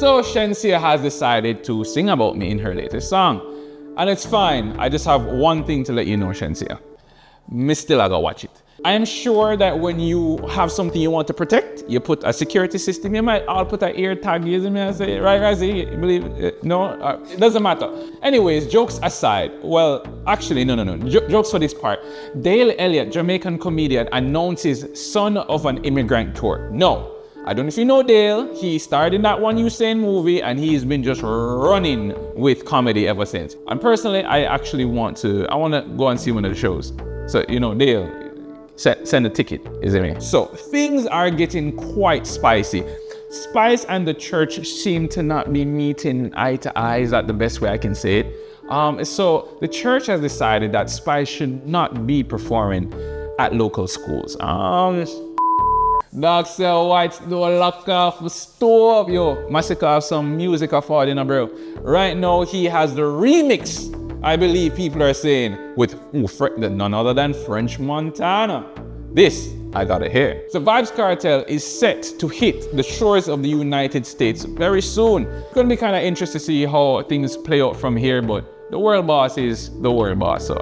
So Shenseea has decided to sing about me in her latest song. And it's fine. I just have one thing to let you know, Shenseea. Me still I gotta watch it. I am sure that when you have something you want to protect, you put a security system. You might all put an ear tag, you me and say, right, Razi, you believe it? No, it doesn't matter. Anyways, jokes aside, well, actually, no. Jokes for this part. Elliott, Jamaican comedian, announces Son of an Immigrant tour. No, I don't know if you know Dale. He starred in that one Usain movie, and he's been just running with comedy ever since. And personally, I want to go and see one of the shows. So, Dale, send a ticket, is it? So things are getting quite spicy. Spice and the church seem to not be meeting eye to eye. Is that the best way I can say it? So the church has decided that Spice should not be performing at local schools. Dog sell whites do lock off the stove, yo. Masicka have some music for you, bro. Right now he has the remix, I believe people are saying, with none other than French Montana. This, I gotta hear. So Vybz Kartel is set to hit the shores of the United States very soon. It's gonna be kind of interesting to see how things play out from here, but the world boss is the world boss, so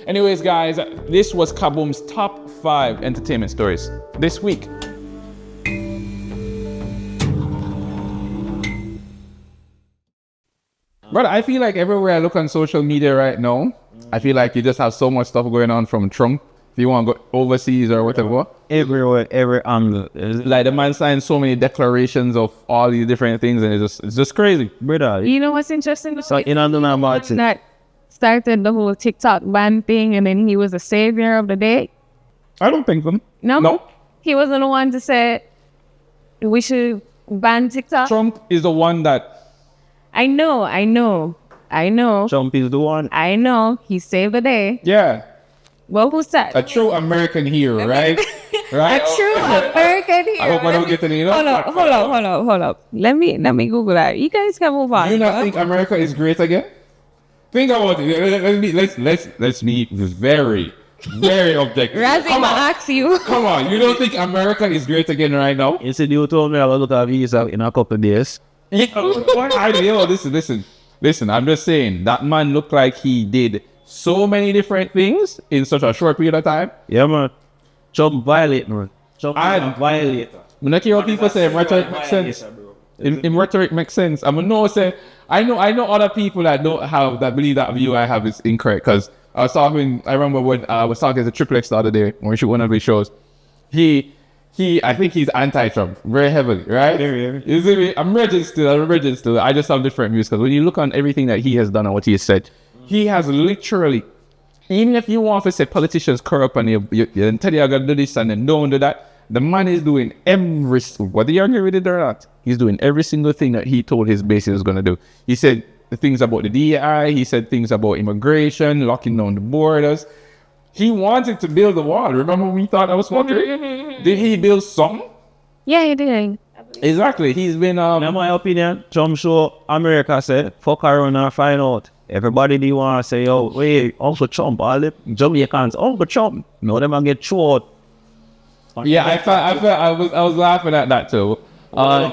Anyways, guys, this was Kaboom's top 5 entertainment stories this week. Brother, I feel like everywhere I look on social media right now, I feel like you just have so much stuff going on from Trump. If you want to go overseas or whatever. Everywhere, every angle. Like the man signed so many declarations of all these different things, and it's just crazy. Brother. You know what's interesting? So in London, Martin. That started the whole TikTok ban thing, and then he was the savior of the day. I don't think so. No. He wasn't the one to say we should ban TikTok. Trump is the one that... I know. Trump is the one. I know. He saved the day. Yeah. Well, who's that? A true American hero, right? Right? A true American hero. I hope I don't get any, Hold up. Let me Google that. You guys can move on. Do you not think America is great again? Think about it. Let's be very, very objective. Razzie, I ask you. Come on, you don't think America is great again right now? You said you told me I will look at visa in a couple of days. Listen, I'm just saying, that man looked like he did so many different things in such a short period of time. Yeah, man. Trump violate, man. Trump violate. I'm not hear what people say, rhetoric makes sense. In rhetoric makes sense. I know other people that believe that view I have is incorrect, because I remember when I was talking to Triple X the other day when we shoot one of his shows. I think he's anti-Trump very heavily, right? Yeah. You see me? I'm registered still. I just have different views, because when you look on everything that he has done and what he has said, he has literally, even if you want to say politicians corrupt and you tell you gotta do this and then don't do that, the man is doing whether you agree with it or not, he's doing every single thing that he told his base he was gonna do. He said the things about the DEI, he said things about immigration, locking down the borders. He wanted to build a wall. Remember when we thought that was wondering? Did he build something? Yeah, he did. Exactly. He's been in my opinion, Trump show America said, fuck around and find out. Everybody they want to say, oh, wait, Uncle Trump, all the Jamaicans, Uncle Trump. No, them get thrown. Yeah, I was laughing at that too.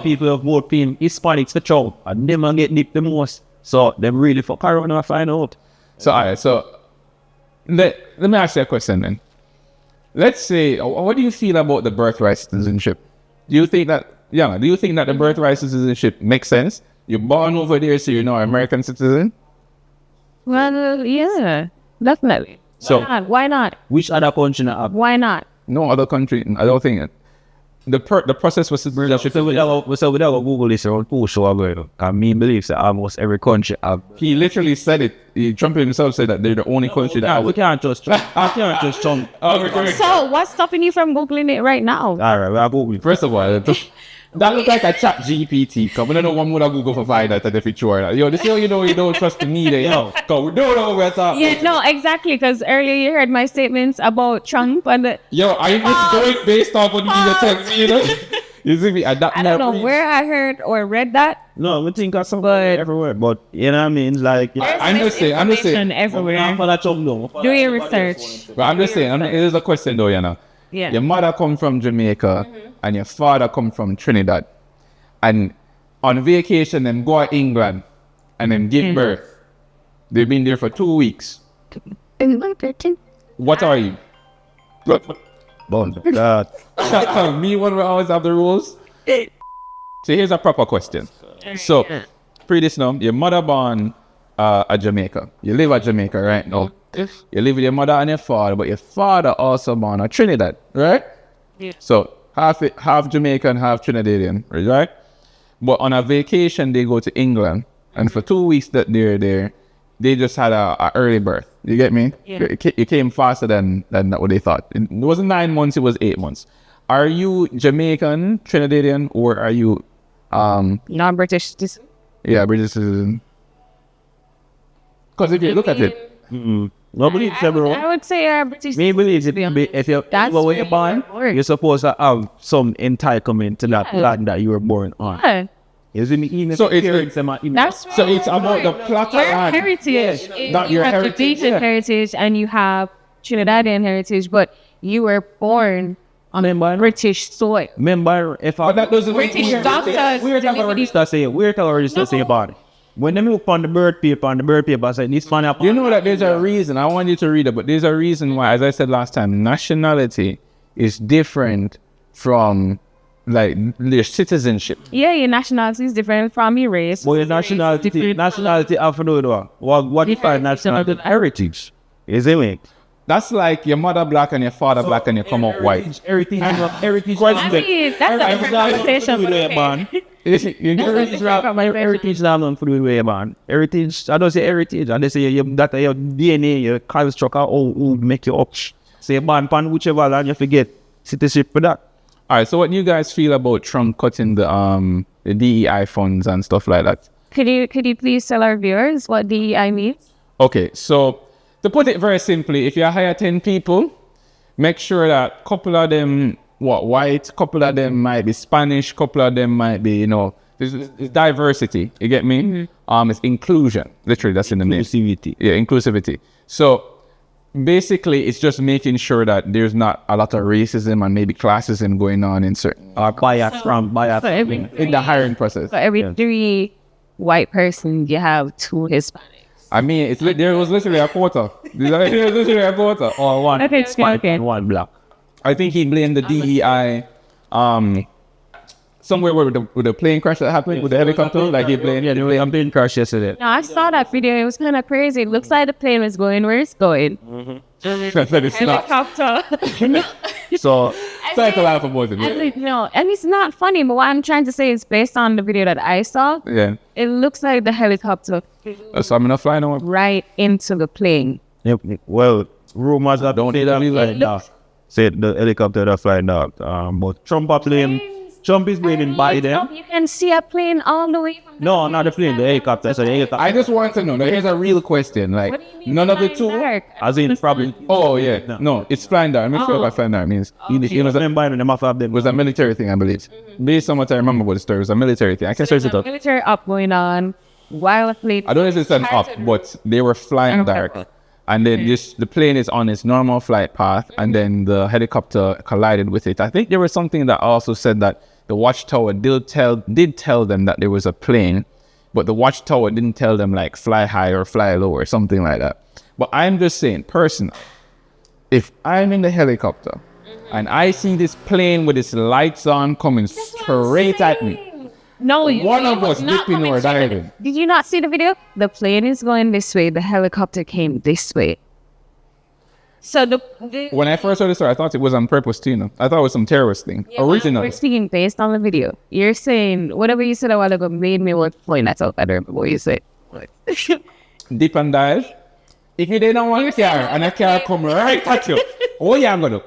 People have voted for him, Hispanics for Trump, and them get nipped the most. So them really fuck around and find out. So alright, let me ask you a question then. Let's say, what do you feel about the birthright citizenship? Do you think that the birthright citizenship makes sense? You're born over there, so you're now an American citizen? Well, yeah, definitely. So why not? Which other country not have? Why not? No other country. I don't think it. The process was citizenship. So we have Google this around 2 shows ago. I believe that almost every country have. He literally said it. Trump himself said that they're the only country that. We can't just Trump. So what's stopping you from Googling it right now? All right, we are Googling. First of all, that looks like a chat GPT. Cause we don't know one would Google for find that if it's sure. Yo, this is how you know you don't trust the media. Yo, cause we don't know where it's at. Yeah, no, exactly. Because earlier you heard my statements about Trump and the. Yo, are you just going based off what the media tells me? You know, you see me. I don't know where I heard or read that. No, we think of something everywhere, but you know what I mean. It's like I'm just saying. Everywhere. Do your research. But I'm just saying. It is a question though, Yana. Yeah. Your mother come from Jamaica and your father come from Trinidad, and on vacation, them go to England and then give birth. They've been there for 2 weeks. What are you? Me, one will always have the rules. So here's a proper question. So, pre this now, your mother born at Jamaica. You live at Jamaica right now. You live with your mother and your father, but your father also born at Trinidad, right? Yeah. So half Jamaican, half Trinidadian, right? But on a vacation, they go to England, and for 2 weeks that they're there, they just had a early birth. You get me? Yeah. It came faster than what they thought. It wasn't 9 months; it was 8 months. Are you Jamaican, Trinidadian, or are you non-British? yeah, British citizen? Because if you look at it, Nobody several. I would say British. Me believe if you're That's where you're born, weird. you're supposed to have some entitlement to that land that you were born on. Yeah. You see me? Even So if it's- parents them are in- That's so it's about the plot of Your land. heritage. Not You your have heritage, Jamaican yeah. heritage and you have Trinidadian heritage, but you were born on British soil. Remember, if I But that doesn't make British you doctors. we're talking about register say we're talking about register say about it. When they look on the birth paper, I say this man up. You know that there's a reason. I want you to read it, but there's a reason why, as I said last time, nationality is different from like your citizenship. Yeah, your nationality is different from your race. But your nationality have to do with what define nationality? Heritage. Is it me? That's like your mother black and your father black and you come out white. Heritage. Heritage. I mean, that's a different conversation. but okay. Heritage now not for the way, man. Heritage, I don't say heritage, and they say that your DNA, your construct, who make you up. Say, man, pan whichever land you forget citizenship for that. All right. So, what you guys feel about Trump cutting the DEI funds and stuff like that? Could you please tell our viewers what DEI means? Okay. So, to put it very simply, if you hire 10 people, make sure that a couple of them white, couple of them might be Spanish, couple of them might be, there's diversity. You get me? Mm-hmm. It's inclusion. Literally, that's in the name. Inclusivity. Yeah, inclusivity. So basically, it's just making sure that there's not a lot of racism and maybe classism going on in certain Bias from So every in the hiring process. So every 3 white person, you have 2 Hispanics. I mean, there was literally a quarter. There was literally a quarter. or one Okay, Spanish okay. and one black. I think he blamed the DEI somewhere with the plane crash that happened with the helicopter. Like he blamed. Yeah, I'm being crashed yesterday. No, I saw that video. It was kind of crazy. It looks like the plane was going where it's going. That it's not. Helicopter. So Cycle laugh about it. And no, and it's not funny, but what I'm trying to say is based on the video that I saw, Yeah. it looks like the helicopter So I'm not flying no more. right into the plane. yep. Well, rumors that don't say that flying down. Said the helicopter that flying down. But Trump are playing. Trump is blaming Biden. You can see a plane all the way from No, not the plane, the helicopter. So the helicopter. I just want to know. Now, here's a real question. Like What do you mean none of the flying two. dark? As in probably. Oh yeah. No, it's flying down. I'm not sure what flying down means. You know, them Biden, them have them. It was a military thing, I believe. Based on what I remember about the story, it was a military thing. I can search it There's a up. military up going on while a plane. I don't know if it's an up, but they were flying dark. And then the plane is on its normal flight path, and then the helicopter collided with it. I think there was something that also said that the watchtower did tell them that there was a plane, but the watchtower didn't tell them like fly high or fly low or something like that. But I'm just saying, personally, if I'm in the helicopter and I see this plane with its lights on coming straight at me, No, one of us dipping or diving. Did you not see the video? The plane is going this way. The helicopter came this way. So the When I first heard the story, I thought it was on purpose too. I thought it was some terrorist thing. Originally. We're speaking based on the video. You're saying whatever you said a while ago made me want to point that out. I don't remember what you said. Dip and dive. If you didn't want a car and a car come right at you, what you gonna do?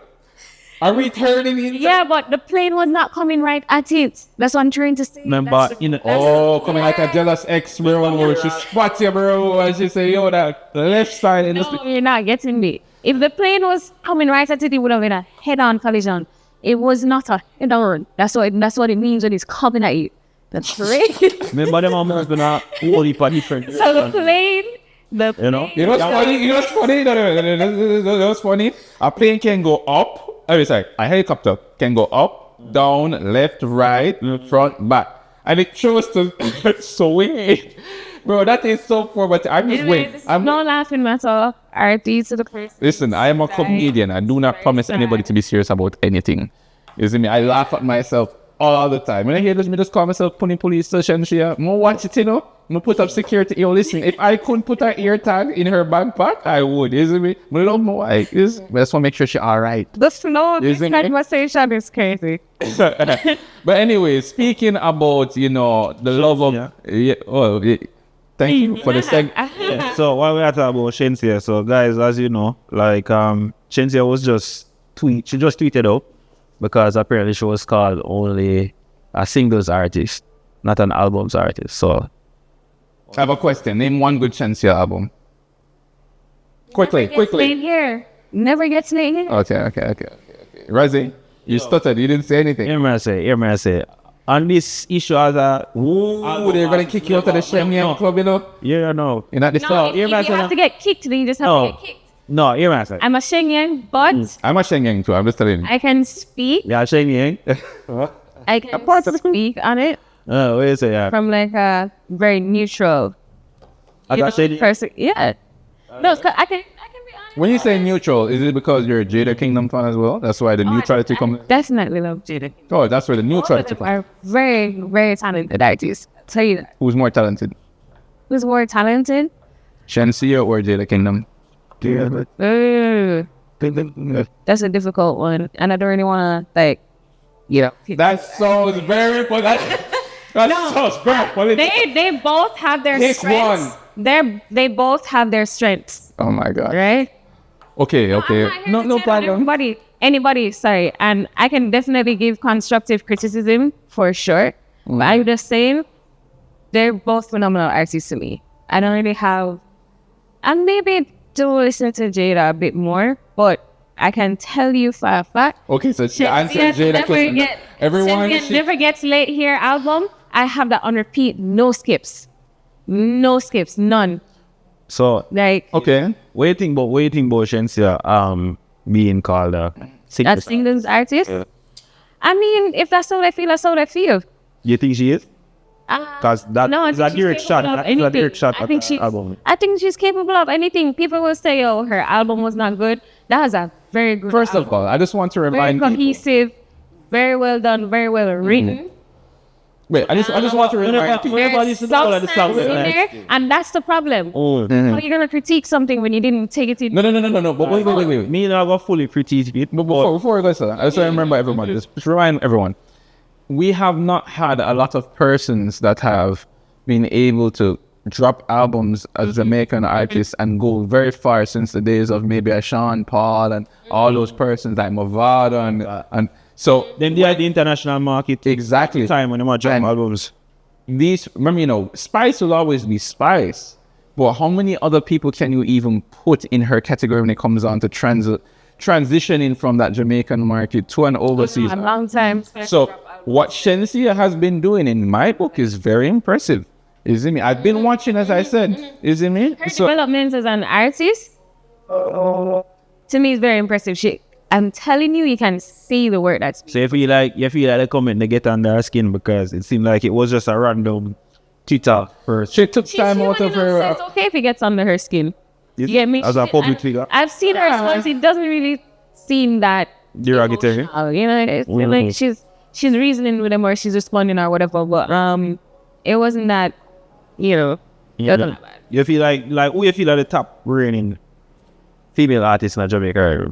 Are we turning in? Yeah, but the plane was not coming right at it. That's what I'm trying to say. Remember, Coming like a jealous ex, bro. She spots you, bro. And she say, yo, that left side in the No, you're not getting me. If the plane was coming right at it, it would have been a head-on collision. It was not a head-on. That's what it means when it's coming at you. That's crazy. remember them almost been a whole heap of different. So the plane, You know? You know what's funny? You know what's funny? No, what's funny? A plane can go up. Oh, sorry. A helicopter can go up, down, left, right, front, back. and it chose to sway. Bro, that is so poor, but I'm just Anyway, wait. this is I'm no laughing matter. RT to the person. Listen, I am a comedian. I do not promise anybody to be serious about anything. You see me? I laugh at myself all the time. When I hear this, me just call myself putting police to Shenseea. I'm watch it, you know? I'm put up security. Yo, listen, if I couldn't put her ear tag in her backpack, I would. You see me? I love my wife. I just want to make sure she's all right. The flow of this Isn't it? conversation is crazy. But anyway, speaking about, you know, the love of... thank you for the Yeah, so while we are talking about Shenseea, so guys, as you know, like Shenseea was she just tweeted out because apparently she was called only a singles artist, not an albums artist. So I have a question. Name one good Shenseea album. Quickly. Laid here. Never gets laid here. Okay. Razi, you stuttered. You didn't say anything. hear me say, on this issue as a They're going to kick you out of the Shenseea club, you know? yeah, no. You're not the No, star. if you have to get kicked, then you just have to get kicked. No, hear me say. I'm a Shenyan, but I'm a Shenseea too. I'm just telling you. I can speak. Yeah, Shenseea. I can speak on it What you say? Yeah, from like a very neutral I got Shenseea. person. Yeah. No, it's 'cause I can be honest. When you say neutral, is it because you're a Jada Kingdom fan as well? That's why the neutrality comes. Definitely love Jada. Oh, that's where the Both of neutrality them comes. are very, very talented artists. I'll tell you that. Who's more talented? Who's more talented? Shenseea or Jada Kingdom? Ooh, that's a difficult one, and I don't really want to That sounds very political. That sounds very political. They both have their Pick strengths. They both have their strengths, Oh my God. right? Okay. No problem. Anybody, sorry. And I can definitely give constructive criticism for sure. But I'm just saying, they're both phenomenal artists to me. I don't really have, and maybe do listen to Jada a bit more, but I can tell you for a fact. Okay, so the answer is Jada Kingdom. Everyone, Never Gets Late Here album. I have that on repeat, no skips, none. So Like okay. waiting about Shenseea being called a that's England's artist. I mean, if that's how I feel, that's how I feel. You think she is? Because that No, I is think a she's direct shot. capable of That is a anything. direct shot I at think the album. I think she's capable of anything. People will say, "Oh, her album was not good." That was a very good. First album. of all, I just want to very remind people. cohesive, very well done, very well written. Wait, I just want to remind people. There's substance in there, and that's the problem. Oh. How are you gonna critique something when you didn't take it in? No. But wait. Me now go fully critique it. But before we go, sir, I just want to remember everyone. Just remind everyone. We have not had a lot of persons that have been able to drop albums as Jamaican artists and go very far since the days of maybe a Sean Paul and all those persons like Movado and so Then they are the international market. exactly Time when they want drop And albums. these remember Spice will always be Spice, but how many other people can you even put in her category when it comes on to transitioning from that Jamaican market to an overseas? A long time. So what Shenseea has been doing in my book is very impressive. Is it me? I've been watching, as I said. Is it me? Her So development as an artist, to me, is very impressive. I'm telling you, you can see the work that's. So you feel like the comment they get under her skin because it seemed like it was just a random Twitter first. she took time out of her. It's okay if it gets under her skin. You get me? As a public figure. I've seen her response. It doesn't really seem that. Derogatory. emotional, you know, it's like she's reasoning with them or she's responding or whatever. But it wasn't that. You know, it wasn't that bad. You feel like who you feel like the top reigning female artist in Jamaica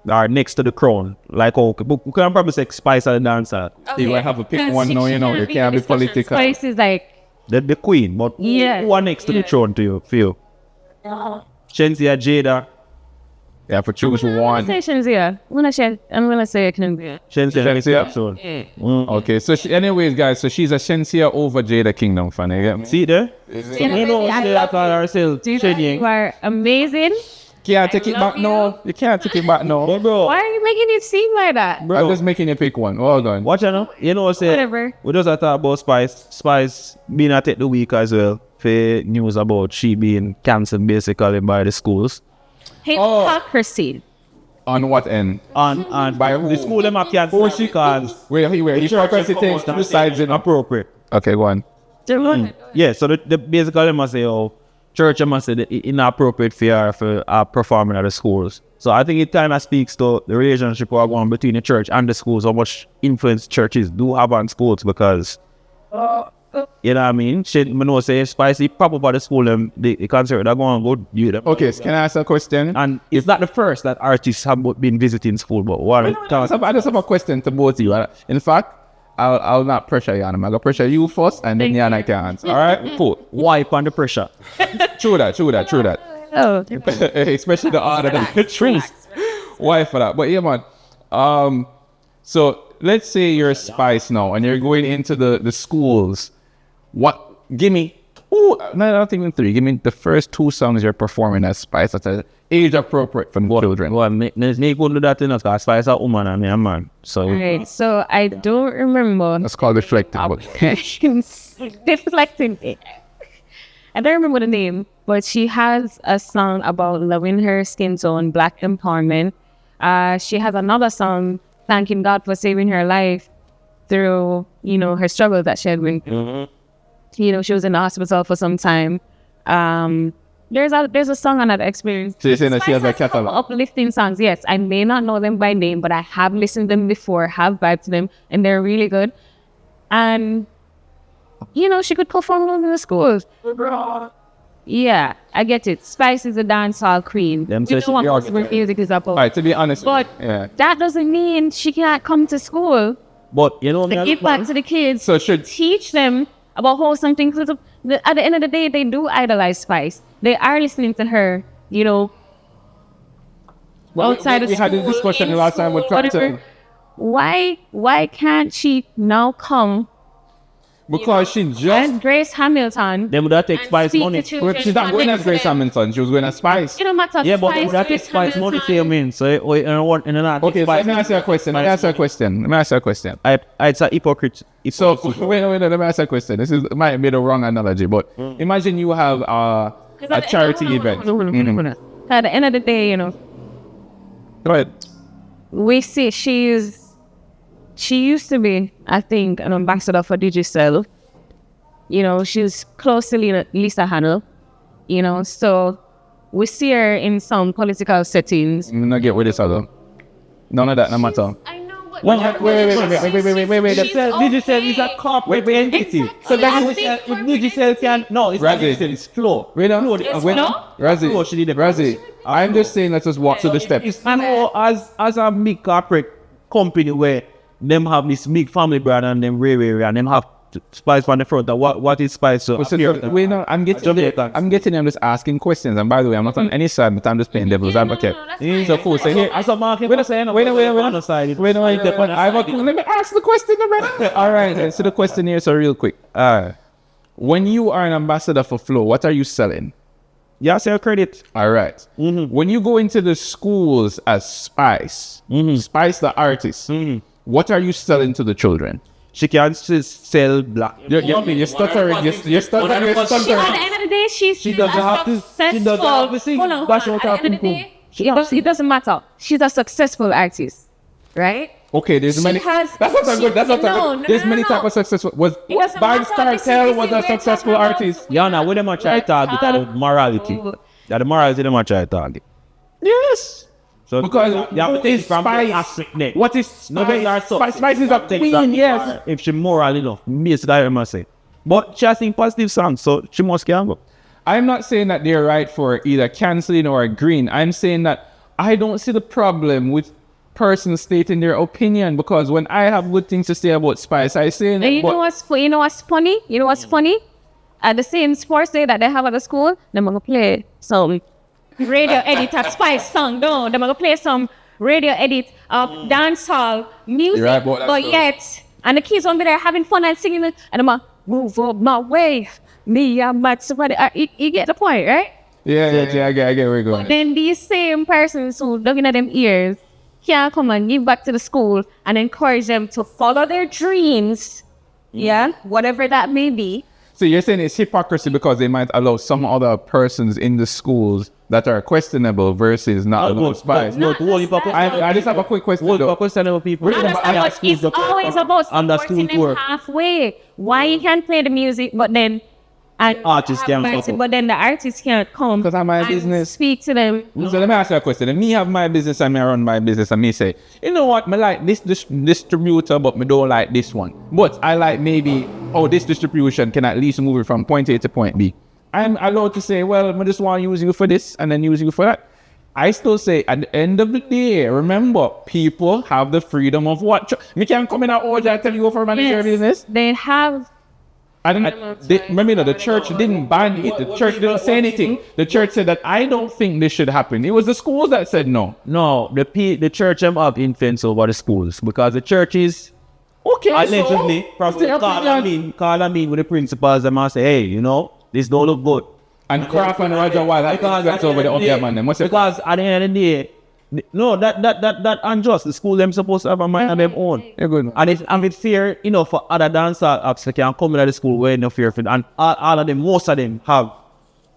are next to the crown? Like we can probably say Spice and the dancer. You have to pick one now, you can't be political. Spice is like, The queen, but Yeah. who are next to the throne to you feel? Shenseea, Jada, You have to choose one. say Shenseea. I'm gonna say Shenseea. Shenseea. So, Okay, so anyways, guys, so she's a Shenseea over Jada Kingdom fan. You get me? see there? You know I say that on herself. You Shenyang. are amazing. Can't take it back now. You can't take it back now. But bro, Why are you making it seem like that? I'm just making you pick one. Hold on. watch out now. You know say Whatever. we just talk about Spice being at it the week as well. For news about she being cancelled basically by the schools. Hypocrisy. On what end? On By who? the school them up can force because Where hypocrisy takes two sides in. appropriate. Okay, go on. Yeah, so the basically they must say, oh, church must say that it's inappropriate for performing at the schools. So I think it kind of speaks to the relationship going on between the church and the schools, how much influence churches do have on schools because, you know what I mean? Shit, I know say spicy proper by the school, the concert, they're going to go view them. Okay, so can I ask a question? And it's not the first that artists have been visiting school, but what? I just have a question to both of you. In fact, I'll not pressure Yana. I'm going to pressure you first and then Yana can answer. All right? Cool. Wipe on the pressure. True that. Oh, Especially the order that truth. Why for that? But yeah, man. So let's say you're a spice now and you're going into the schools. Give me not even 3. Give me the first 2 songs you're performing as spice that's age appropriate for children. Well, me go do that in because spice a woman and me a man. So right. So I don't remember. That's called reflecting. Deflecting. I don't remember the name, but she has a song about loving her skin tone, black empowerment. She has another song thanking God for saving her life through, her struggle that she had with. Mm-hmm. She was in the hospital for some time. There's a song on that experience. So you're saying that she has a catalog? Uplifting songs, yes. I may not know them by name, but I have listened to them before, have vibed to them, and they're really good. And she could perform them in the schools. Yeah, I get it. Spice is a dancehall queen. Them You know what music is about. Alright, to be honest. But that doesn't mean she can't come to school But to give back to the kids. So teach them about how something. At the end of the day, they do idolize Spice. They are listening to her. Outside of school. We had this discussion last time with Kartel. Why can't she now come? Because she just... As Grace Hamilton. Them would have take Spice money. She's not going as Grace Hamilton. She was going as Spice. It don't matter. Yeah, but them would have take Spice money for you, mean. So, Okay, so let me ask you a question. It's a hypocrite. So, wait, let me ask you a question. This might be the wrong analogy, but imagine you have a charity event. At the end of the day, Go ahead. we see she used to be, I think, an ambassador for Digicel. She's close to Lisa Hannell. So we see her in some political settings. I'm not get with this other. None of that, no matter. I know, but Wait. Digicel is a corporate entity. So that's what Digicel can. No, it's not Digicel, it's flow. Razzie, I'm just saying let's just walk through the steps. It's flow as a big corporate company where them have this big family brand and them Ray and them have Spice on the front. What is Spice? So I'm getting I'm just asking questions. And by the way, I'm not on any side, but I'm just playing devil's advocate. So cool. So here, as a market, let me ask the question already. All right. So the question here, so real quick. When you are an ambassador for Flow, what are you selling? Yeah, sell credit. All right. Mm-hmm. When you go into the schools as Spice, Spice the artist, what are you selling to the children? She can sell black. You're stuttering. At the end of the day, she doesn't have to. She doesn't have to sing. At the end of the day, it doesn't matter. She's a successful artist, right? Okay, there's many. That's not good. There's many types of successful. Vybz Kartel was a successful artist. Yana, what am I trying to target? That morality. That the morality them I try to target. Yes. So because you have to take from Spice. What is Spice? Spice is a queen, yes. If she moral enough, basically I must say. But she has sing positive songs, so she must go. I'm not saying that they're right for either cancelling or agreeing. I'm saying that I don't see the problem with persons stating their opinion, because when I have good things to say about Spice, I say that. You know what's funny? At the same sports day that they have at the school, they're gonna play some radio edit of Spice song. No, they're gonna play some radio edit of dancehall music. Right, but yet, and the kids won't be there having fun and singing it, and I'm like, move up my way, me and my somebody. You get the point, right? Yeah, I get where you're going. But then these same persons who looking at them ears can come and give back to the school and encourage them to follow their dreams, whatever that may be. So you're saying it's hypocrisy because they might allow some other persons in the schools that are questionable versus not allow spies. No, I just have a quick question. What questionable people? It's always about supporting them halfway. Why you can't play the music, but then artists can't support. but then the artists can't come Because I'm my business. speak to them. So let me ask you a question. If me have my business and me run my business and me say, you know what, me like this distributor, but me don't like this one. But I like maybe, this distribution can at least move it from point A to point B. I'm allowed to say, well, I just want to use you for this and then use you for that. I still say, at the end of the day, remember, people have the freedom of what? Me can come in and order and tell you for manage your business. They have. Remember, the church didn't ban it. The church didn't say anything. The church said that I don't think this should happen. It was the schools that said no. No, the church have influence over the schools because the churches allegedly probably call me with the principals and say, hey, you know, this don't look good. And Kraft and Roger Wild, I think that's over the up man. Because at the end of the day, no, that unjust. The school them supposed to have a mind of their own. You're good. And it's fair, you know, for other dancehall acts that can come into the school where no fear for, and all of them, most of them have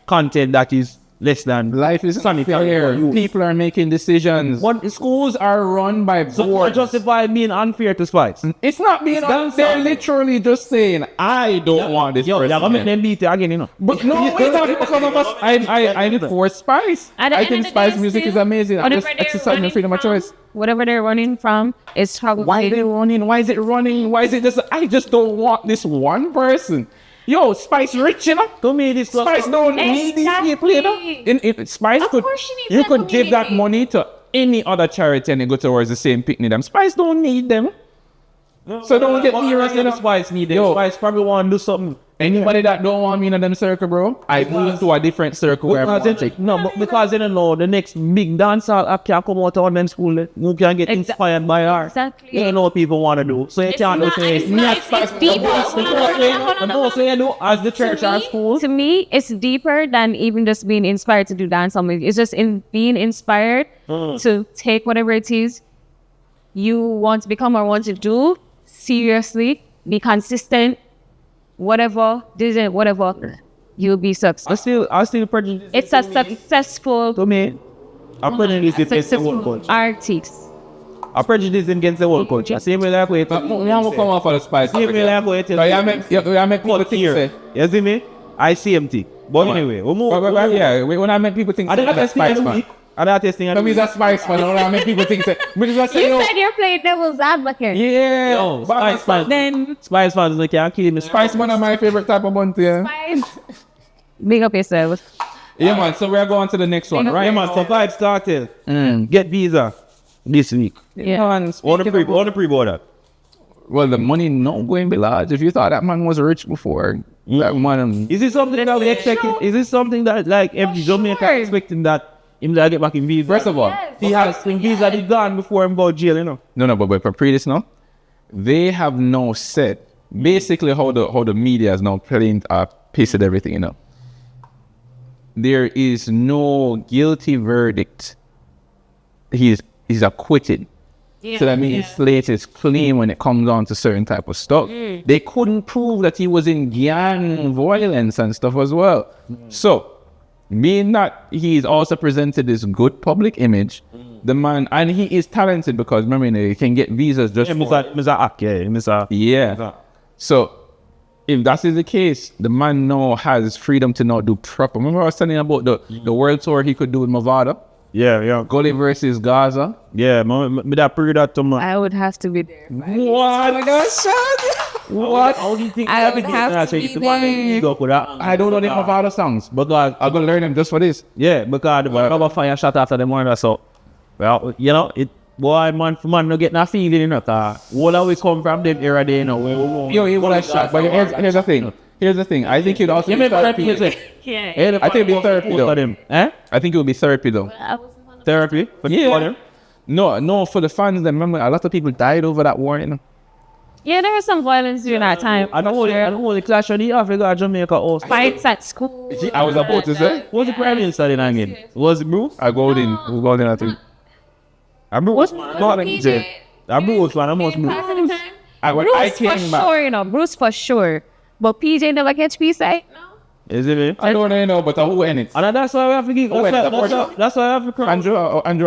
content that is less than life is unfair. People are making decisions. What schools are run by boards. So justify being unfair to Spice. It's not being unfair. They're literally just saying, I don't want this person. You're gonna make them beat it again, you know. But no, it's not because of us. I for Spice. I think Spice music is amazing. I'm just exercising freedom of choice. Whatever they're running from is probably. Why are they running? Why is it running? Why is it just? I just don't want this one person. Yo, Spice rich, you know? To me, this Spice don't need these people, you know? Spice you could give that money to any other charity and it go towards the same picnic. Them Spice don't need them. So don't get me wrong, you know? Spice need them. Spice probably want to do something. Anybody that don't want me in them circle, bro, I move to a different circle where but because they don't know the next big dancehall app can come out of them school. You can get inspired by her. Exactly. You don't know what people want to do. So you can't say it's deeper. as the church or school. To me, it's deeper than even just being inspired to do dancehall music. It's just in being inspired to take whatever it is you want to become or want to do seriously, be consistent. Whatever, you'll be successful. I still prejudice. It's a successful. To me, I'm prejudice against the whole culture. Artist. I'm prejudice against the whole culture. Same way like we come off of the Spice. Same way like we tell. I make people think say. You see me? I see empty. But anyway, we move. When I make people think that's Spice, man. And that testing. That means that's Spice, man. When I make people think say. You said you're playing devil's advocate. Yeah. No, Spice. Then Spice fans like can't kill me. Spice one of my favorite type of bunty. Yeah. Spice. Big up yourself. Yeah, man. So we're going to the next one, right? Yeah, man. So Vybz Kartel. Get visa this week. Yeah. On the pre-border. Well, the money not going to be large. If you thought that man was rich before, that man. Is it something that we expecting? Is it something that like every Jamaican expecting that him to get back in visa? First of all, he has in visa he gone before him go jail, you know. No, but for previous now, they have now said basically how the media is now playing pasted everything, you know. There is no guilty verdict. He's acquitted. Yeah, so that means slate is clean when it comes on to certain type of stuff. They couldn't prove that he was in gang violence and stuff as well. So, being that he's also presented this good public image, the man, and he is talented because remember, he can get visas just So, if that is the case, the man now has freedom to not do proper. Remember I was telling you about the world tour he could do with Mavado? Yeah. Gully versus Gaza. Yeah, me that period that to I would have to be there. What? What? I would have to be there. I don't know the Mavado songs, but I'm gonna learn them just for this. Yeah, because the cover fire shot after the morning, so well, you know it. Boy, man, for man, no get no feeling, you know. All always come from them era, there, you know. He was shot, but here's the thing. Here's the thing. I think you'd also be therapy. Yeah. I think it'd be therapy though. I think it would be therapy though. Therapy? For them? No, for the fans. Remember, a lot of people died over that war, you know. Yeah, there was some violence during that time. I don't know the clash on the Africa Jamaica host. Fights at school. I was about to say. What's the Prime Minister in again? Was it Bruce? I go in, I think. Bruce? Not like Bruce, man. I must move. Bruce for sure, you know. Bruce for sure. But PJ never catch B-side. No. Is it me? I don't really know, but who in it? And that's why we have to give. That's why I have to crown. Andrew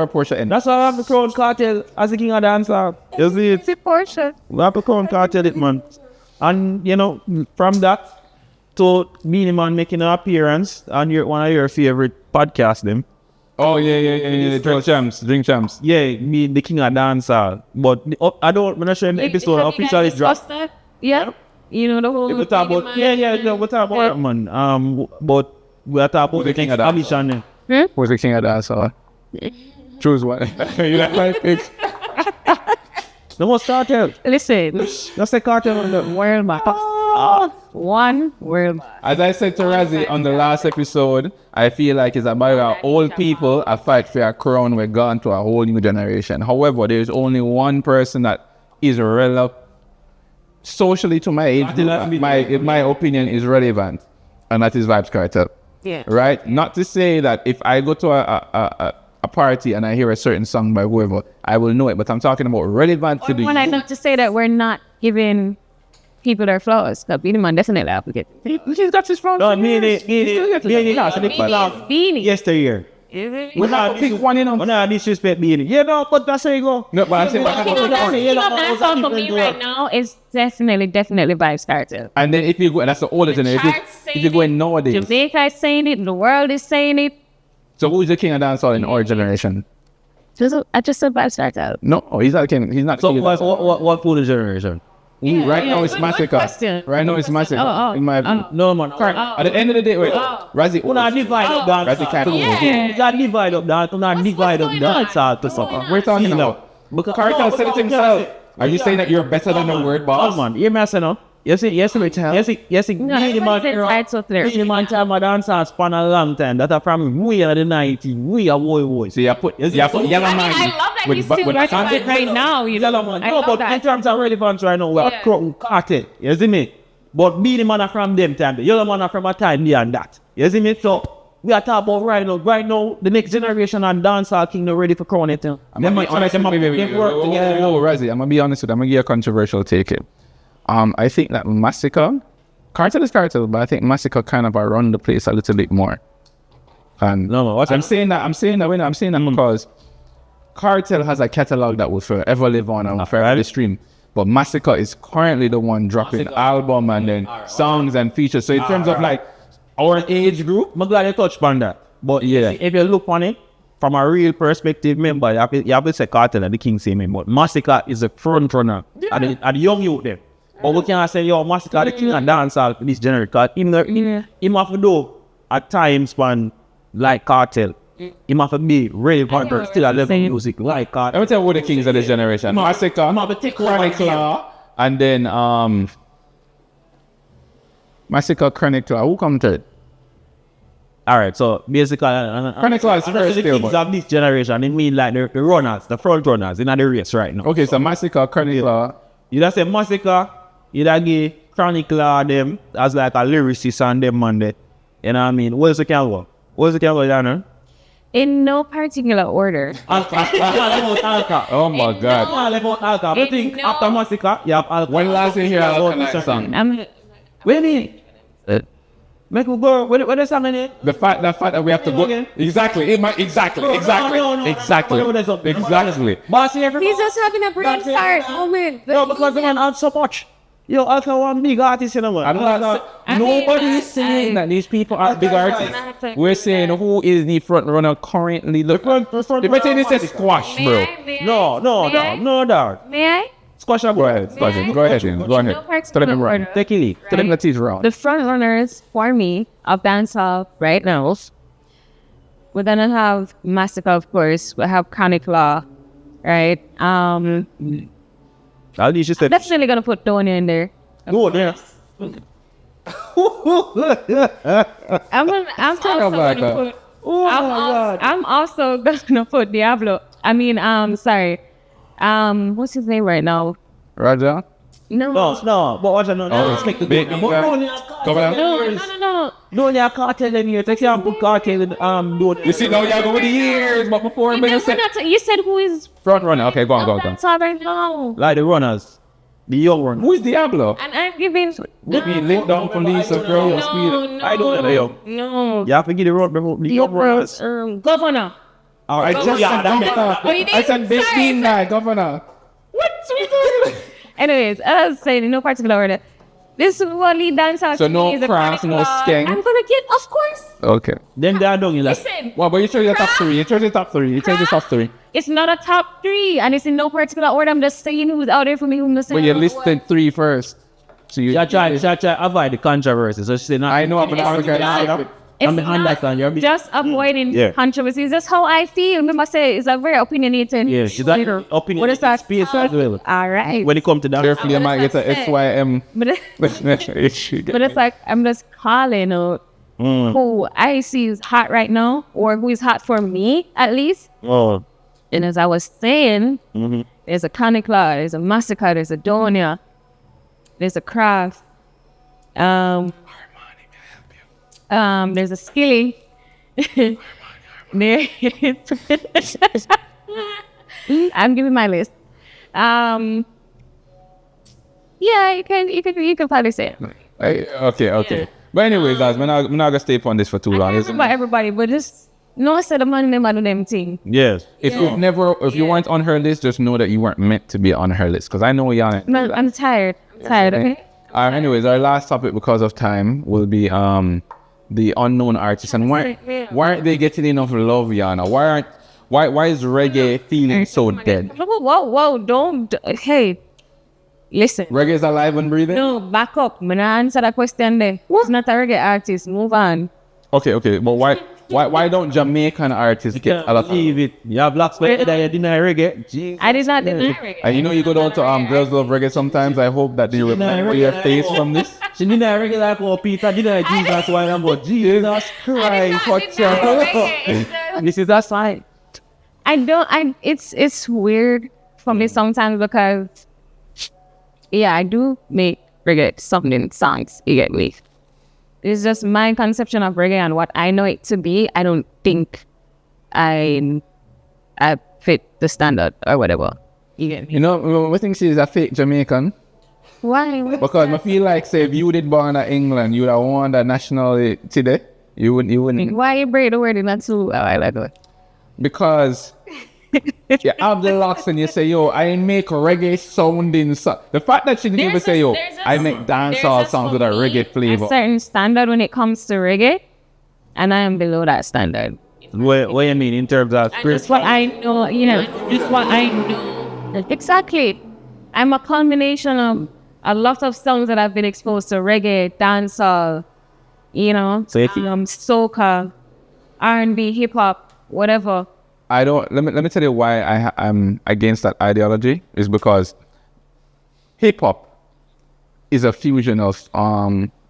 or Portia in. That's why I have to crown Cartel as the king of dancehall. You see it? It's a portion. We have to crown Cartel it, man. And you know, from that to Beanie Man making an appearance on one of your favorite podcasts, them. Oh yeah. Drink champs. Yeah, me the king of dancehall. But I don't. When I show him the episode, officially dropped. Yeah. You know the whole. We talk about we talk about that, man. But we are talking about the king of dancehall. Who's the king of dancehall? Choose one. You like my pick? No more Cartel. Listen. Let's say Cartel on the World map. One world map. As I said to Razzie on the last episode, I feel like it's about our old people a fight for a crown. We're gone to a whole new generation. However, there's only one person that is relevant socially to my age. My opinion is relevant, and that is Vybz Kartel. Yeah. Right? Not to say that if I go to a party and I hear a certain song by whoever, I will know it. But I'm talking about relevant to the When I not to say that we're not giving people their flowers, because Beanie Man definitely applicant. He's got his phone. No, Beanie. Yesteryear. We have to pick one in on. We're not disrespect Beanie. Yeah, no, but that's how you go. No, but I'm saying That song for me right now is definitely Vybz Kartel. and then if you go, and that's the older generation. If you go in nowadays, Jamaica is saying it, the world is saying it. so who's the king of dancehall in our generation? I just said Vybz Kartel. No, he's not king. He's not. So king of dancehall. what food is generation? Right now it's Good Masicka. question. Right now it's Masicka. In my opinion. No, man. At the end of the day, wait, Razzie, We're not divide up dance. Razzie can't. We're not divide up dance. We're not divide up dance to something. We're talking about. Kartel said it himself. Are you saying that you're better than the word boss? Oh man, you're messing up. Yes, No, Beanie it's so clear. Man time my dancehall span a long time. That are from we are the 90s. We are boy. So you put Yellow Man. I love that he's still working right now. You know, Yellow Man. I No, love but that. in terms of relevance right now, we are Cartel. You see me? But Beanie Man are from them time. The Yellow Man are from a time beyond that. You see me? So we are talking about right now. Right now, the next generation and dancehall kingdom ready for crown it. I'm gonna be honest. Razzie, I'm gonna be honest with you. I'm gonna give you a controversial take it. I think that Masicka, Kartel is Kartel, but I think Masicka kind of run the place a little bit more. And I'm saying that because Kartel has a catalog that will forever live on and will forever stream. But Masicka is currently the one dropping album and then songs and features. So in terms of like our age group, I'm glad you touched on that. But yeah, if you look on it from a real perspective, remember, you have to say Kartel and the King say me, but Masicka is a front runner and the young youth there. But we can't say, yo, Masicka the king of dancehall for this generation. Because him have to do at times span like Kartel. Him have to be relevant but still a level music like Kartel. Let me tell you who the kings of this generation. Masicka, Chronicler, and then Masicka, Chronicler. Who come third? Alright, so basically, Chronicler is first the still, kings of this generation, they mean like the runners, the front runners in the race right now. Okay, so Masicka, Chronicler. You just say Masicka, you da give Chronicler them as like a lyricist and them man there. You know what I mean? Where's the camera? Yana? In no particular order. Alka. Oh my God. I think after Masicka, you have Alka. When last you hear Alka song? Wait a minute. Make me go. What is something in? The fact that we have to go. Exactly. Exactly. Bossy everybody. He's just having a brain fart moment. No, because the man out so much. Yo, Alka one big artist, you know what? Nobody is saying that these people are big artists. We're saying who is the front runner currently. Look, the better this is squash, bro. No, dog. May I? Squash up, Go ahead. Go ahead. Tell them right. Take it easy. Tell them that he's wrong. The front runners for me of dancehall right now, we're gonna have Masicka, of course. We have Chronicler, right? At least you said. Definitely gonna put Tony in there. Go there. I'm also gonna put Diablo. I mean, sorry. What's his name right now? Raja? No. But what's no? Respect the big. No. No. You Kartel in here. Take your book Kartel. Do You see, now you go with the years, but before You said who is front runner. Okay, go on. dancehall right now? Like the runners. The young one. Who is Diablo? And I'm giving. Maybe link down police or girl or speed. I don't know, yo. No. You have to get it right before the young ones. Governor. I just said that. I said big bean guy, governor. What? Anyways, I was saying in no particular order. This one lead dancer. So no craft, no skank. I'm gonna get, of course. Okay. Then they are done. Listen. Well, but you chose the top three. You chose the top three. You chose the top three. It's not a top 3, and it's in no particular order. I'm just saying who's out there for me. But you listed 3 first. So you try avoid the controversy. So she not. I know I'm an It's not just avoiding controversies. That's how I feel. Remember, say it's a very opinionated. Yeah, is that opinion? What is that? Space as well. All right. When it comes to that, carefully, I might get a SYM. But it's like I'm just calling out who I see is hot right now, or who is hot for me at least. Oh. And as I was saying, there's a Conic Law, there's a Masicka, there's a Donia, there's a Craft. There's a Skilly. I'm giving my list. Yeah, you can probably say it. Okay. Yeah. But anyways, guys, we're not gonna stay on this for too long. It's about everybody, but just no set of money, them them thing. Yes. If you weren't on her list, just know that you weren't meant to be on her list. Because I know Yana. I'm tired. Okay. Anyways, our last topic, because of time, will be the unknown artists, and why aren't they getting enough love, Yana? Why is reggae feeling so dead? Whoa! Don't. Hey, listen. Reggae is alive and breathing. No, back up. I'm gonna answer that question there. Who's not a reggae artist? Move on. Okay. But why don't Jamaican artists get a lot of it? You have blacks that you deny reggae. Jeez. I did not deny reggae. And you go down to Girls Love Reggae sometimes. I hope that they remember your face from this. She deny reggae like oh Peter deny Jesus. Why I'm about Jesus Christ? What's your This is that side. It's weird for me sometimes because I do make reggae songs. You get me? It's just my conception of reggae and what I know it to be. I don't think I fit the standard or whatever. You get me? You know, I think she's a fake Jamaican. Why? Because I feel like, say, if you did born in England, you would have won the nationality today. You wouldn't. Why you break the word in that too? I like it. Because you have the locks and you say, yo, I make reggae sounding song. The fact that she didn't even say, yo, I make dancehall songs with a reggae flavor. A certain standard when it comes to reggae, and I am below that standard. What you mean in terms of? That's what I know. Just what I know. Exactly. I'm a combination of a lot of songs that I've been exposed to: reggae, dancehall, so if soca, R&B, hip hop, whatever. Let me tell you why I'm against that ideology. Is because hip hop is a fusion of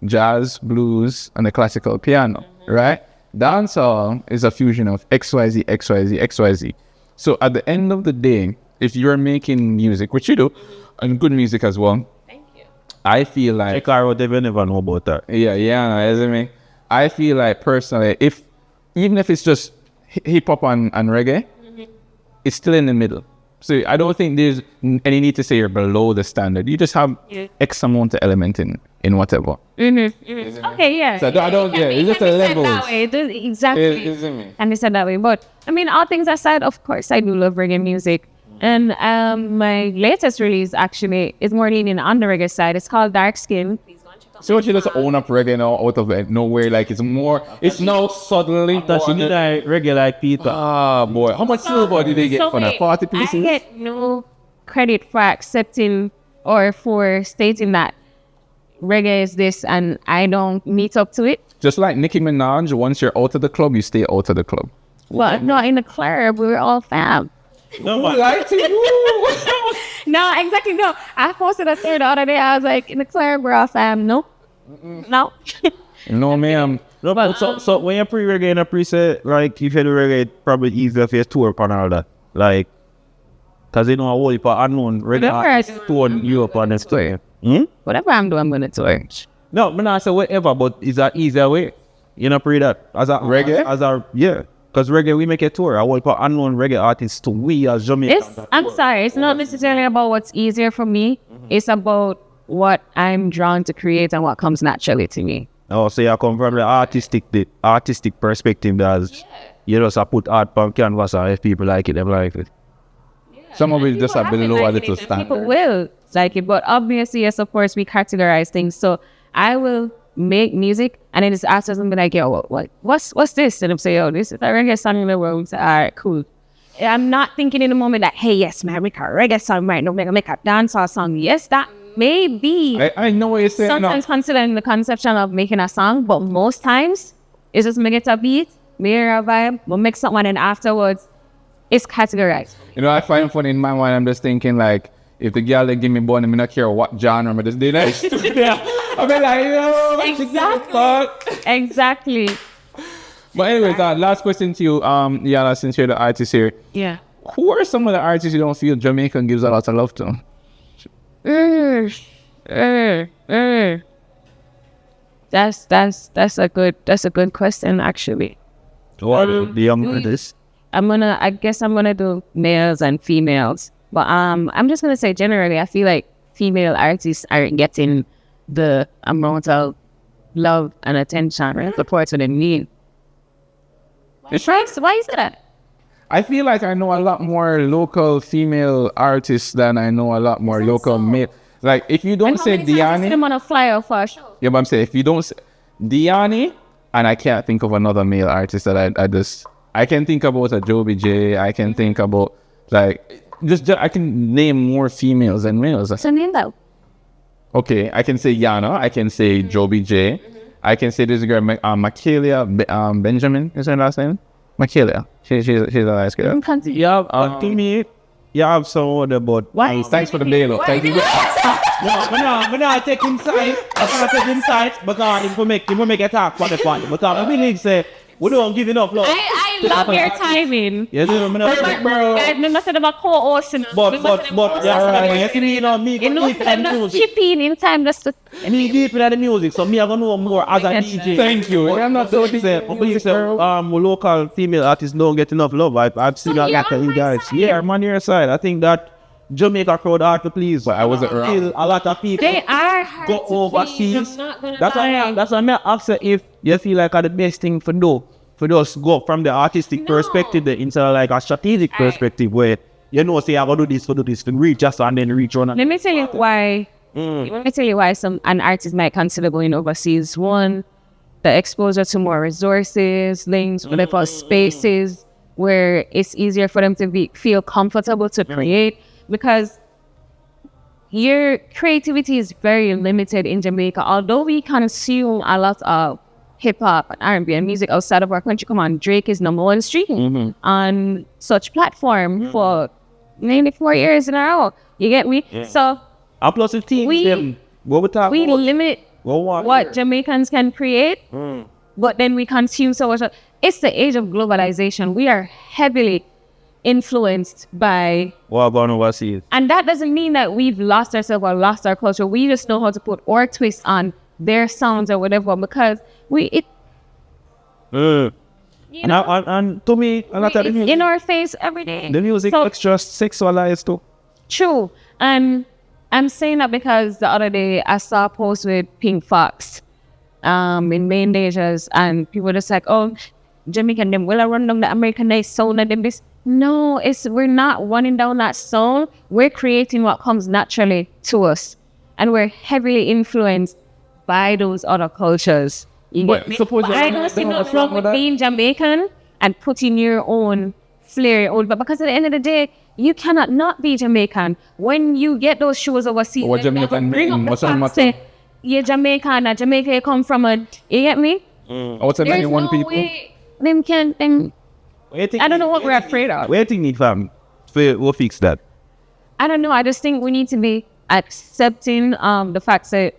jazz, blues, and the classical piano, right? Dancehall is a fusion of XYZ, XYZ, XYZ. So at the end of the day, if you're making music, which you do, and good music as well, thank you. I feel like check out what they never know about that. Yeah. I feel like personally, even if it's just hip hop and reggae, it's still in the middle. So I don't think there's any need to say you're below the standard. You just have X amount of element in whatever. Okay, yeah. So I don't. It's just a level. Exactly. And they said that way. But I mean, all things aside, of course, I do love reggae music. And my latest release actually is more leaning on the reggae side. It's called Dark Skin. So what you just own up reggae now out of it, nowhere, like it's now suddenly she did like reggae like Peter. Ah boy, how much silver did they get for that? 40 pieces? I get no credit for accepting or for stating that reggae is this and I don't meet up to it. Just like Nicki Minaj, once you're out of the club, you stay out of the club. Well, no, in the club, we're all fam. No, like to you. No, exactly. No, I posted a story the other day. I was like, in the club, we're all fam. No. No, ma'am. No, but so when you pre-reggae and a preset, like if you do reggae, it's probably easier for you to tour upon all that. Like, because you know a whole heap of unknown reggae tour you upon this play. Whatever I'm doing, I'm going to tour. No, I'm not say whatever, but is that easier way? You know, pre that as a reggae? As a Because reggae, we make a tour. I will put unknown reggae artists to we as Jamaicans. I'm sorry. It's not necessarily about what's easier for me. It's about what I'm drawn to create and what comes naturally to me. Oh, so you come from the artistic perspective that you just put art on canvas and if people like it, they like it. Some of it just a below a little standard. People will like it, but obviously, yes, of course, we categorize things. So I will make music and then just ask them, be like, yo, what's this? And I'm saying, yo, this is a reggae song in the room. So, all right, cool. I'm not thinking in the moment that, hey, yes, man, make a reggae song right now, make a dancehall song. Yes, that may be. I know what you're saying. Sometimes considering the conception of making a song, but most times it's just make it a beat, make a vibe, but make something and afterwards it's categorized. You know, I find funny in my mind, I'm just thinking like, if the girl they give me bone, I'm not care what genre, but just do that. I mean, like, you know, Exactly. But anyways, last question to you, Yana, since you're the artist here. Yeah. Who are some of the artists you don't feel Jamaican gives a lot of love to? That's a good question actually. What the young artists? I guess I'm gonna do males and females. But I'm just gonna say generally I feel like female artists aren't getting the amount of love and attention and support that they need. Why is that? I feel like I know a lot more local female artists than I know a lot more local male. Like if you don't say Diani, I'm on a flyer for a show. Yeah, but I'm saying if you don't say Diani, and I can't think of another male artist that I can think about a Joby J. I can think about like just I can name more females than males. So name that. Okay, I can say Yana. I can say Joby J. I can say this girl, Macalia Benjamin. Is her last name? Macalia. She's a nice girl. Yeah, to me, you have some other, but why? Thanks for the bail. Thank you. I'm not take inside. I'm not take inside because if we make a talk for the point. Because I really say we don't give enough love. I love your timing. Yes, I'm not saying about co-hosting. But yes, you know me. You know, I'm not chipping in time just to. Me deep in the music, so me I gonna know more as a DJ. Thank you. I'm not so deep. Local female artists don't get enough love. I've seen that you guys. Yeah, I'm on your side. I think that Jamaica crowd hard to please. But I wasn't around. Still, a lot of people they are hard go to overseas. please. That's why I ask if you feel like the best thing for do. For us go from the artistic perspective into like a strategic perspective where you know say I gotta do this to reach us and then reach on. Let me tell you why. Let me tell you why an artist might consider going overseas. One, the exposure to more resources, links, whatever spaces where it's easier for them to feel comfortable to create, because your creativity is very limited in Jamaica. Although we consume a lot of hip-hop and R&B and music outside of our country, come on, Drake is #1 streaming on such platform for nearly 4 years in a row. You get me? Yeah. So plus the team, we limit what Jamaicans can create, but then we consume so much. It's the age of globalization. We are heavily influenced by what going overseas, and that doesn't mean that we've lost ourselves or lost our culture. We just know how to put our twist on their sounds or whatever, because and to me, in our face every day. The music extra sexualized too. True, and I'm saying that because the other day I saw a post with Pink Fox, in Main Dangers, and people were just like, "Oh, Jamaican them will I run down the Americanized sound and them this." No, we're not running down that sound. We're creating what comes naturally to us, and we're heavily influenced by those other cultures. I don't see nothing wrong with being Jamaican and putting your own flair on, but because at the end of the day, you cannot not be Jamaican. When you get those shows overseas, what Jamaican mean? What's the matter? Say, you're Jamaican, and Jamaica you come from, you get me? What's the name? One people? I don't know what we're afraid of. Where do you need fam? We'll fix that. I don't know. I just think we need to be accepting the fact that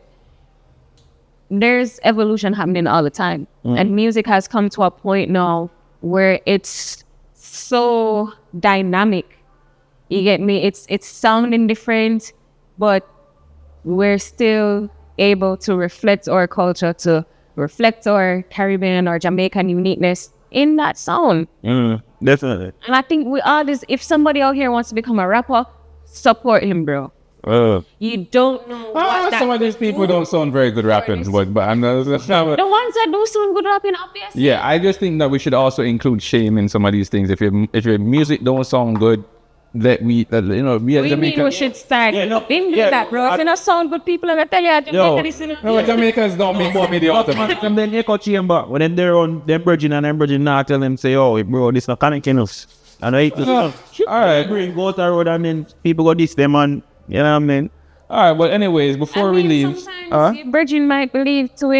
there's evolution happening all the time, and music has come to a point now where it's so dynamic. You get me? It's sounding different, but we're still able to reflect our culture, to reflect our Caribbean or Jamaican uniqueness in that sound. Definitely. And I think we all this. If somebody out here wants to become a rapper, support him, bro. You don't know what some of these people don't sound very good rapping, but I'm not. The ones that do sound good rapping, obviously. Yeah, I just think that we should also include shame in some of these things. If your music don't sound good, that we as Jamaican, we should start doing that, bro. If you don't sound good, people are gonna tell you. Jamaicans don't make more mediocre. From the echo chamber, when they're on them virgin and them virgin now tell them say, oh bro, this not connecting us. And I Alright. go to the road and then people go this them and you know what I mean? Alright, but anyways, before we leave, sometimes the virgin might believe too,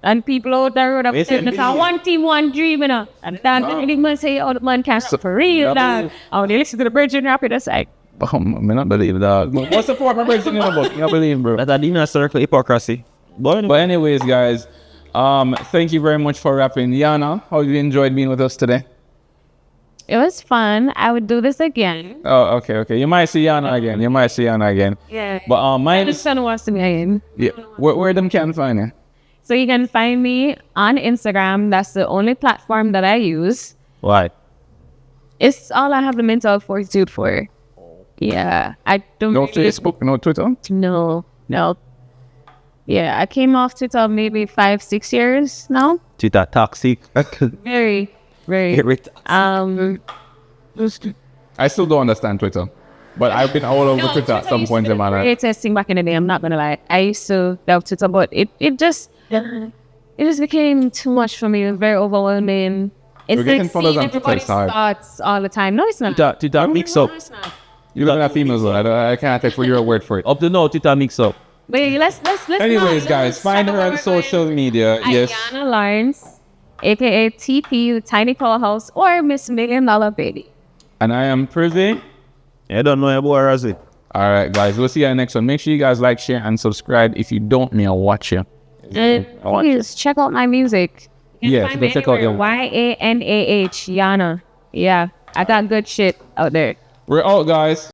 and people out there road up there, one team, one dream, and then the man say, oh, the man can't for real, dog. Oh, they listen to the virgin rap, it's like, I not believe that. What's the point of virgin about? I believe, bro. That's a dinner circle hypocrisy. But anyways, guys, thank you very much for rapping. Yana, how you enjoyed being with us today? it was fun. I would do this again. Oh, okay. You might see Yana again. Yeah. But My son wants to be again. yeah. Where them can find you? So you can find me on Instagram. That's the only platform that I use. Why? It's all I have the mental fortitude for. Yeah. I don't No really- Facebook, no Twitter? No. Yeah, I came off Twitter maybe 5-6 years now. Twitter toxic. Very. Very toxic. I still don't understand Twitter. But I've been all over Twitter at some point in my life. Great testing back in the day, I'm not gonna lie. I used to love Twitter, but it just became too much for me. It was very overwhelming. It's We're getting like followers seeing on Twitter, everybody's it's hard. thoughts all the time. No, it's not. Twitter mix up. No, it's not. You're looking at females, though. I can't take for your word for it. Up to now, Twitter mix up. But let's Anyways, guys, find her on social media. Yes. Yana Lawrence, aka TP, Tiny Powerhouse, or Miss $1 Million Baby. And I am Privy. I don't know about Razzie. All right, guys. We'll see you next one. Make sure you guys like, share, and subscribe. If you don't, me, I'll watch you. And please check out my music. Yes, go check out your. YANAH, Yana. Yeah, I got good shit out there. We're out, guys.